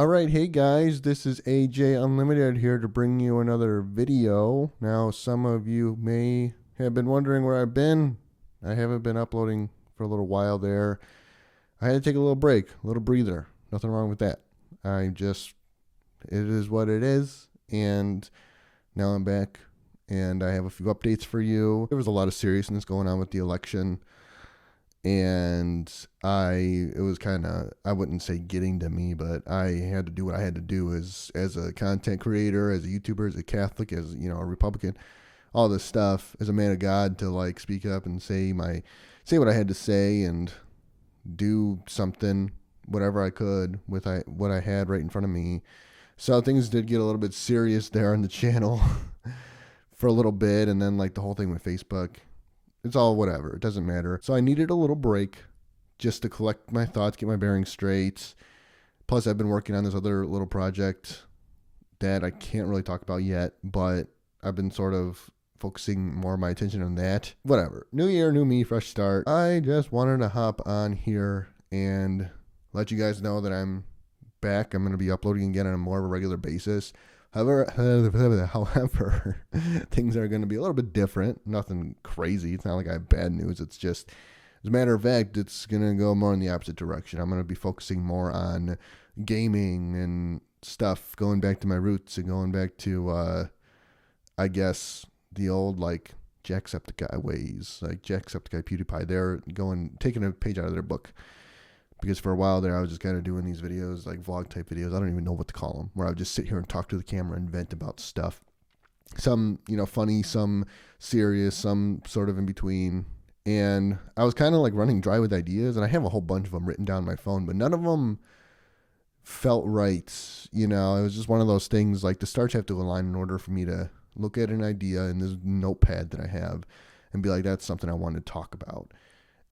All right, hey guys, this is AJ Unlimited here to bring you another video. Now, some of you may have been wondering where I've been. I haven't been uploading for a little while there. I had to take a little break, a little breather. Nothing wrong with that. It is what it is. And now I'm back and I have a few updates for you. There was a lot of seriousness going on with the election, and it was kind of, I wouldn't say getting to me, but I had to do what I had to do as a content creator, as a YouTuber, as a Catholic, as a Republican, all this stuff, as a man of God, to like speak up and say what I had to say and do something, whatever I could with what I had right in front of me. So things did get a little bit serious there on the channel for a little bit, and then like the whole thing with Facebook, it's all whatever. It doesn't matter. So I needed a little break just to collect my thoughts, get my bearings straight. Plus, I've been working on this other little project that I can't really talk about yet, but I've been sort of focusing more of my attention on that. Whatever. New year, new me, fresh start. I just wanted to hop on here and let you guys know that I'm back. I'm going to be uploading again on a more of a regular basis. However, things are going to be a little bit different. Nothing crazy. It's not like I have bad news. It's just, as a matter of fact, it's going to go more in the opposite direction. I'm going to be focusing more on gaming and stuff, going back to my roots and going back to, I guess, the old, like, Jacksepticeye ways. Like, Jacksepticeye, PewDiePie, taking a page out of their book. Because for a while there, I was just kind of doing these videos, like vlog type videos. I don't even know what to call them, where I would just sit here and talk to the camera and vent about stuff. Some, funny, some serious, some sort of in between. And I was kind of like running dry with ideas, and I have a whole bunch of them written down on my phone, but none of them felt right. It was just one of those things, like the stars have to align in order for me to look at an idea in this notepad that I have and be like, that's something I want to talk about.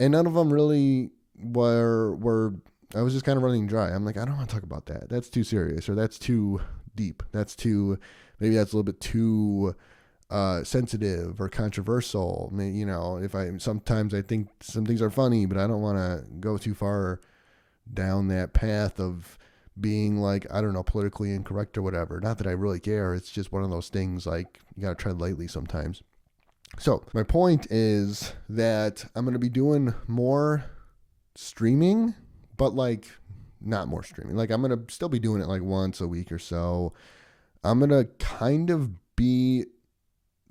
And none of them really were I was just kind of running dry. I'm like, I don't want to talk about that. That's too serious, or that's too deep. Maybe that's a little bit too sensitive or controversial. Sometimes I think some things are funny, but I don't want to go too far down that path of being like, I don't know, politically incorrect or whatever. Not that I really care. It's just one of those things, like, you got to tread lightly sometimes. So my point is that I'm going to be doing more streaming, but like not more streaming. Like, I'm going to still be doing it like once a week or so. I'm going to kind of be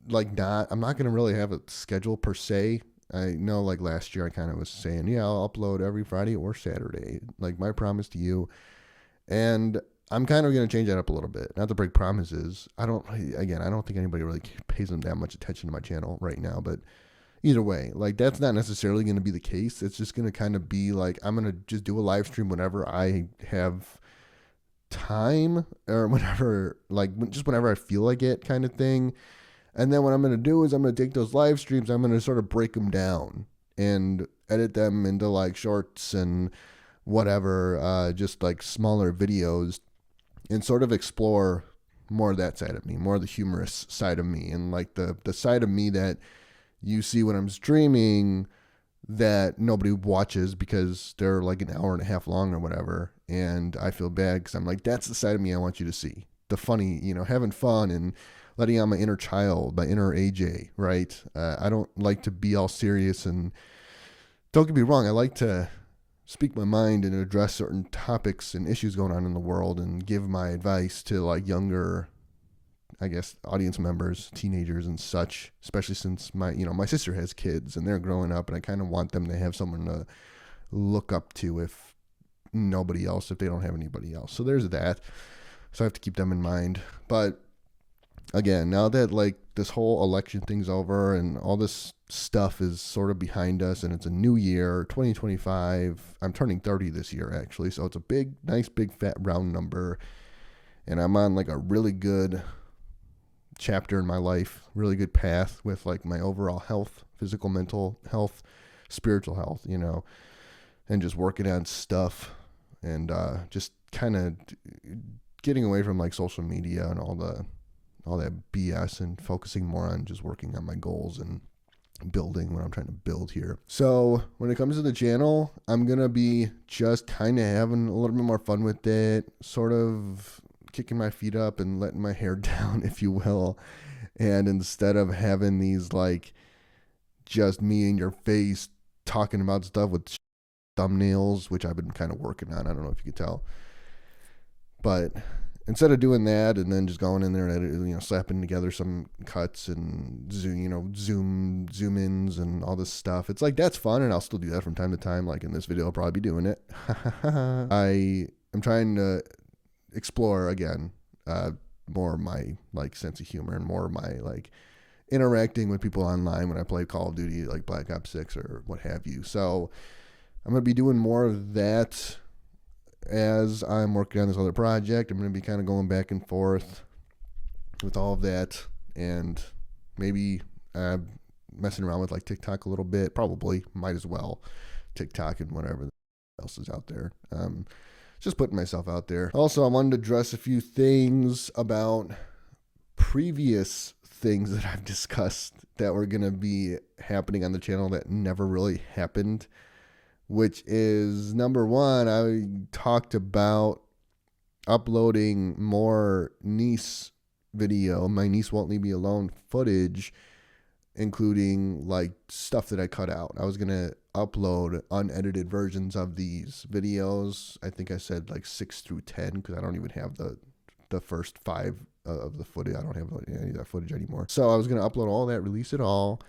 like, I'm not going to really have a schedule per se. I know, like, last year I kind of was saying, yeah, I'll upload every Friday or Saturday, like my promise to you. And I'm kind of going to change that up a little bit. Not to break promises. I don't think anybody really pays them that much attention to my channel right now, but either way, like, that's not necessarily going to be the case. It's just going to kind of be like, I'm going to just do a live stream whenever I have time, or whenever, like, just whenever I feel like it, kind of thing. And then what I'm going to do is I'm going to take those live streams, I'm going to sort of break them down and edit them into like shorts and whatever, just like smaller videos, and sort of explore more of that side of me, more of the humorous side of me, and like the side of me that you see when I'm streaming that nobody watches because they're like an hour and a half long or whatever. And I feel bad because I'm like, that's the side of me I want you to see. The funny, having fun and letting out my inner child, my inner AJ, right? I don't like to be all serious, and don't get me wrong, I like to speak my mind and address certain topics and issues going on in the world and give my advice to like younger, I guess, audience members, teenagers and such, especially since my sister has kids and they're growing up, and I kind of want them to have someone to look up to if they don't have anybody else. So there's that. So I have to keep them in mind. But again, now that like this whole election thing's over and all this stuff is sort of behind us, and it's a new year, 2025. I'm turning 30 this year, actually. So it's a nice, big, fat, round number. And I'm on like a really good chapter in my life, really good path with like my overall health, physical, mental health, spiritual health, and just working on stuff, and just kind of getting away from like social media and all that BS, and focusing more on just working on my goals and building, what I'm trying to build here. So when it comes to the channel, I'm going to be just kind of having a little bit more fun with it, sort of kicking my feet up and letting my hair down, if you will. And instead of having these like just me in your face talking about stuff with thumbnails, which I've been kind of working on. I don't know if you could tell. But instead of doing that and then just going in there and slapping together some cuts and zoom ins and all this stuff, it's like that's fun, and I'll still do that from time to time. Like in this video, I'll probably be doing it. I am trying to explore again more of my like sense of humor and more of my like interacting with people online when I play Call of Duty, like Black Ops 6 or what have you. So I'm going to be doing more of that as I'm working on this other project. I'm going to be kind of going back and forth with all of that, and maybe messing around with like TikTok a little bit. Probably might as well TikTok and whatever else is out there. Just putting myself out there. Also, I wanted to address a few things about previous things that I've discussed that were going to be happening on the channel that never really happened, which is number one, I talked about uploading more niece video, my niece won't leave me alone footage, including like stuff that I cut out. I was going to upload unedited versions of these videos. I think I said like 6 through 10 because I don't even have the first 5 of the footage. I don't have any of that footage anymore. So I was going to upload all that, release it all.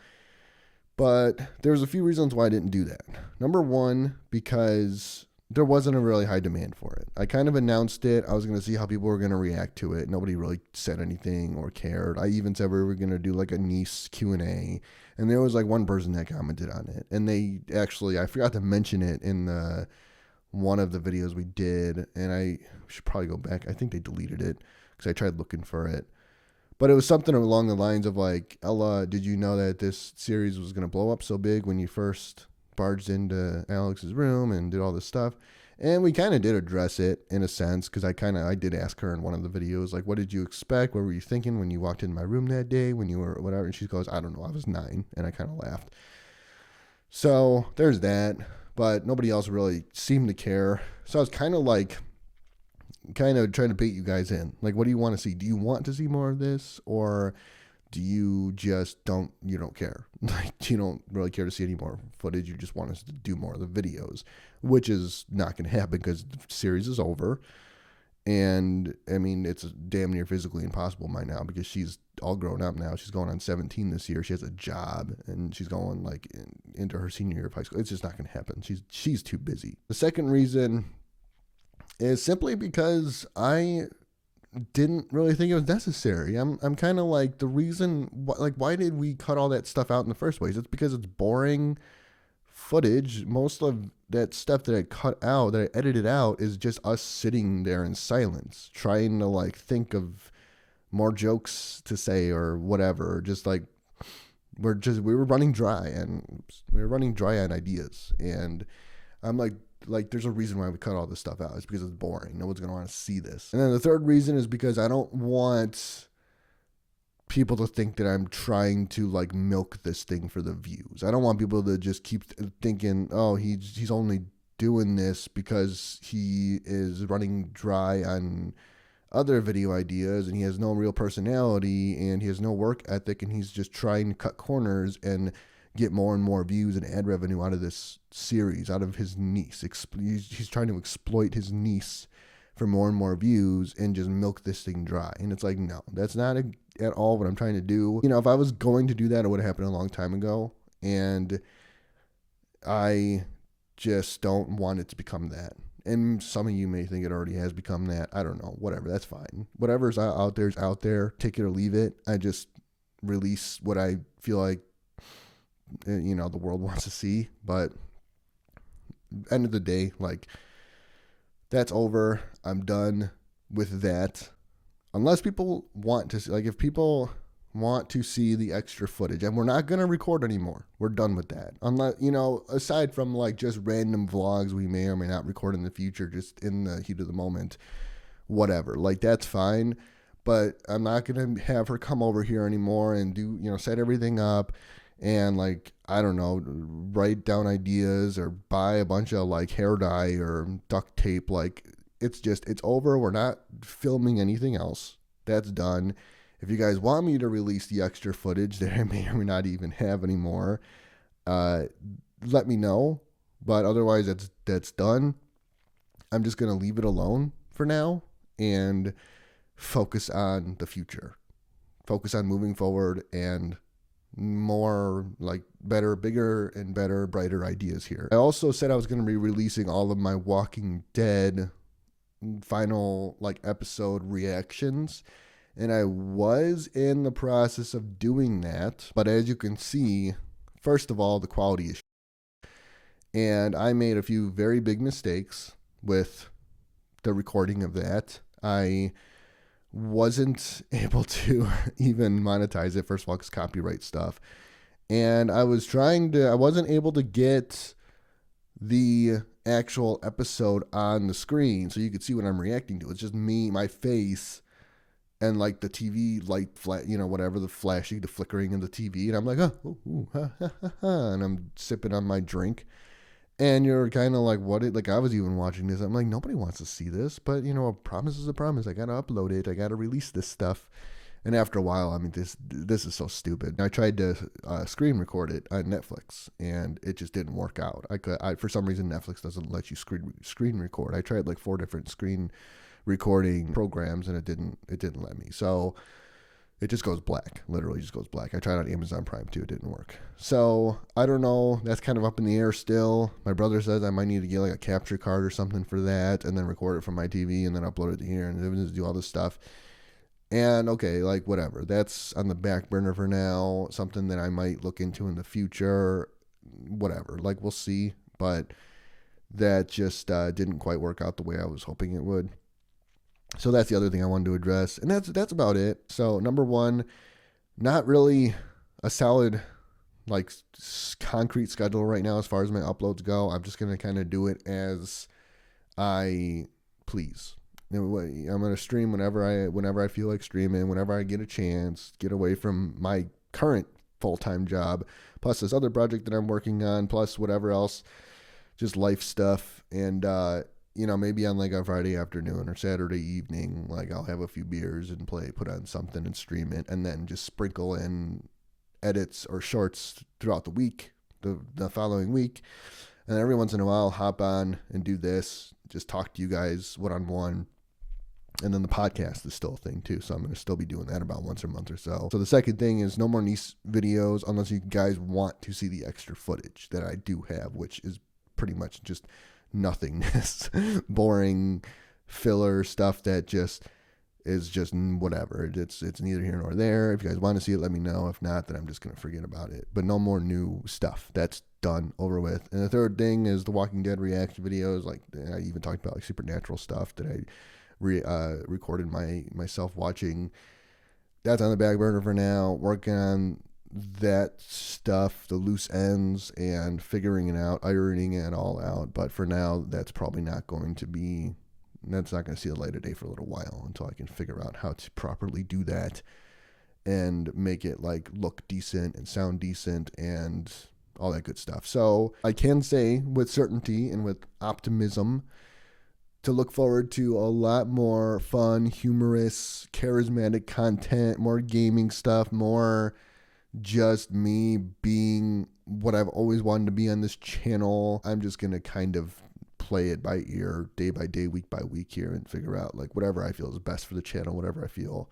But there's a few reasons why I didn't do that. Number one, because there wasn't a really high demand for it. I kind of announced it. I was going to see how people were going to react to it. Nobody really said anything or cared. I even said we were going to do like a niece Q&A. And there was like one person that commented on it. And they actually, I forgot to mention it in one of the videos we did. And I should probably go back. I think they deleted it because I tried looking for it. But it was something along the lines of like, Ella, did you know that this series was going to blow up so big when you first barged into Alex's room and did all this stuff? And we kind of did address it in a sense, because I did ask her in one of the videos, like, what did you expect? What were you thinking when you walked in my room that day when you were whatever? And she goes, I don't know. I was 9. And I kind of laughed. So there's that. But nobody else really seemed to care. So I was kind of trying to bait you guys in. Like, what do you want to see? Do you want to see more of this, or do you just don't care? Like, you don't really care to see any more footage. You just want us to do more of the videos, which is not going to happen because the series is over. And I mean, it's damn near physically impossible by now because she's all grown up now. She's going on 17 this year. She has a job and she's going like into her senior year of high school. It's just not going to happen. She's too busy. The second reason is simply because I didn't really think it was necessary. I'm kind of like, the reason, like, why did we cut all that stuff out in the first place? It's because it's boring footage. Most of that stuff that I cut out, that I edited out, is just us sitting there in silence, trying to like think of more jokes to say or whatever. Just like, we were running dry on ideas. And I'm like, there's a reason why we cut all this stuff out. It's because it's boring. No one's going to want to see this. And then the third reason is because I don't want people to think that I'm trying to like milk this thing for the views. I don't want people to just keep thinking, oh, he's only doing this because he is running dry on other video ideas and he has no real personality and he has no work ethic and he's just trying to cut corners and get more and more views and ad revenue out of this series, out of his niece. He's trying to exploit his niece for more and more views and just milk this thing dry. And it's like, no, that's not at all what I'm trying to do. You know, if I was going to do that, it would have happened a long time ago. And I just don't want it to become that. And some of you may think it already has become that. I don't know. Whatever. That's fine. Whatever's out there is out there. Take it or leave it. I just release what I feel like the world wants to see. But end of the day, like, that's over. I'm done with that. Unless people want to see, like, if people want to see the extra footage, and we're not going to record anymore. We're done with that. Unless, aside from like just random vlogs we may or may not record in the future, just in the heat of the moment, whatever. Like, that's fine. But I'm not going to have her come over here anymore and do, set everything up and like, I don't know, write down ideas or buy a bunch of like hair dye or duct tape. Like, it's over. We're not filming anything else. That's done. If you guys want me to release the extra footage that I may or may not even have anymore, uh, let me know. But otherwise, that's done. I'm just gonna leave it alone for now and focus on the future. Focus on moving forward and more like better, bigger, and better, brighter ideas here. I also said I was going to be releasing all of my Walking Dead final like episode reactions, and I was in the process of doing that. But as you can see, first of all, the quality is, and I made a few very big mistakes with the recording of that. I wasn't able to even monetize it, first of all, because copyright stuff. And I wasn't able to get the actual episode on the screen so you could see what I'm reacting to. It's just me, my face, and like the TV light, whatever, the flashing, the flickering of the TV. And I'm like, and I'm sipping on my drink. And you're kind of like, like, I was even watching this. I'm like, nobody wants to see this. But, a promise is a promise. I got to upload it. I got to release this stuff. And after a while, I mean, this is so stupid. I tried to screen record it on Netflix, and it just didn't work out. For some reason, Netflix doesn't let you screen record. I tried like 4 different screen recording programs, and it didn't let me. So it just goes black. Literally just goes black. I tried on Amazon Prime too. It didn't work. So I don't know. That's kind of up in the air still. My brother says I might need to get like a capture card or something for that, and then record it from my TV and then upload it to here and then do all this stuff. And okay, like whatever. That's on the back burner for now. Something that I might look into in the future. Whatever. Like we'll see. But that just didn't quite work out the way I was hoping it would. So that's the other thing I wanted to address, and that's about it. So number one, not really a solid like concrete schedule right now as far as my uploads go. I'm just gonna kind of do it as I please. I'm gonna stream whenever I feel like streaming, whenever I get a chance, get away from my current full-time job, plus this other project that I'm working on, plus whatever else, just life stuff, and maybe on like a Friday afternoon or Saturday evening, like I'll have a few beers and put on something and stream it, and then just sprinkle in edits or shorts throughout the week, the following week. And every once in a while, I'll hop on and do this, just talk to you guys one-on-one. And then the podcast is still a thing too, so I'm going to still be doing that about once a month or so. So the second thing is no more niece videos unless you guys want to see the extra footage that I do have, which is pretty much just nothingness, boring filler stuff that just is just whatever. It's neither here nor there. If you guys want to see it, let me know. If not, then I'm just going to forget about it. But no more new stuff. That's done, over with. And the third thing is the Walking Dead reaction videos. Like I even talked about like Supernatural stuff that I recorded myself watching. That's on the back burner for now. Working on that stuff, the loose ends, and figuring it out, ironing it all out. But for now, that's probably not going to see the light of day for a little while until I can figure out how to properly do that and make it like look decent and sound decent and all that good stuff. So I can say with certainty and with optimism to look forward to a lot more fun, humorous, charismatic content, more gaming stuff, more just me being what I've always wanted to be on this channel. I'm just going to kind of play it by ear, day by day, week by week here, and figure out like whatever I feel is best for the channel, whatever I feel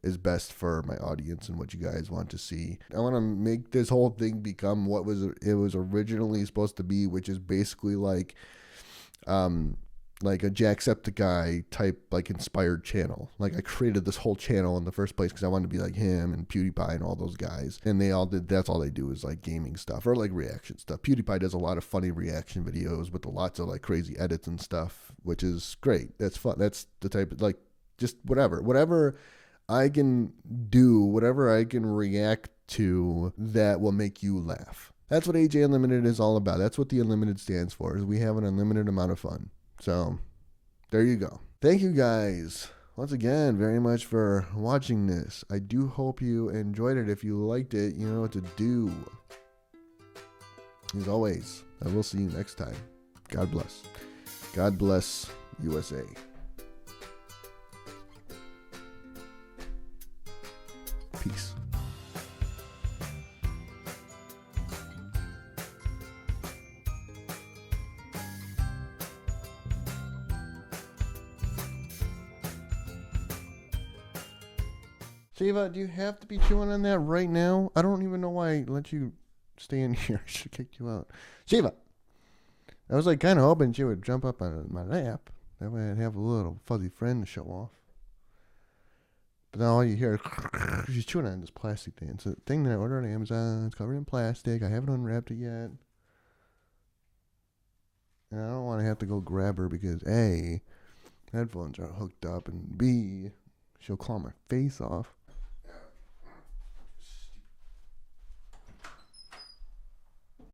is best for my audience and what you guys want to see. I want to make this whole thing become what it was originally supposed to be, which is basically like a Jacksepticeye type like inspired channel. Like I created this whole channel in the first place because I wanted to be like him and PewDiePie and all those guys, and that's all they do is like gaming stuff or like reaction stuff. PewDiePie does a lot of funny reaction videos with lots of like crazy edits and stuff, which is great. That's fun. That's the type of like just whatever I can do, whatever I can react to that will make you laugh. That's what AJ Unlimited is all about. That's what the Unlimited stands for, is we have an unlimited amount of fun. So there you go. Thank you guys once again, very much for watching this. I do hope you enjoyed it. If you liked it, you know what to do. As always, I will see you next time. God bless. God bless USA. Peace. Shiva, do you have to be chewing on that right now? I don't even know why I let you stay in here. I should kick you out. Shiva! I was like kind of hoping she would jump up on my lap. That way I'd have a little fuzzy friend to show off. But then all you hear is she's chewing on this plastic thing. It's a thing that I ordered on Amazon. It's covered in plastic. I haven't unwrapped it yet. And I don't want to have to go grab her because A, headphones are hooked up, and B, she'll claw my face off.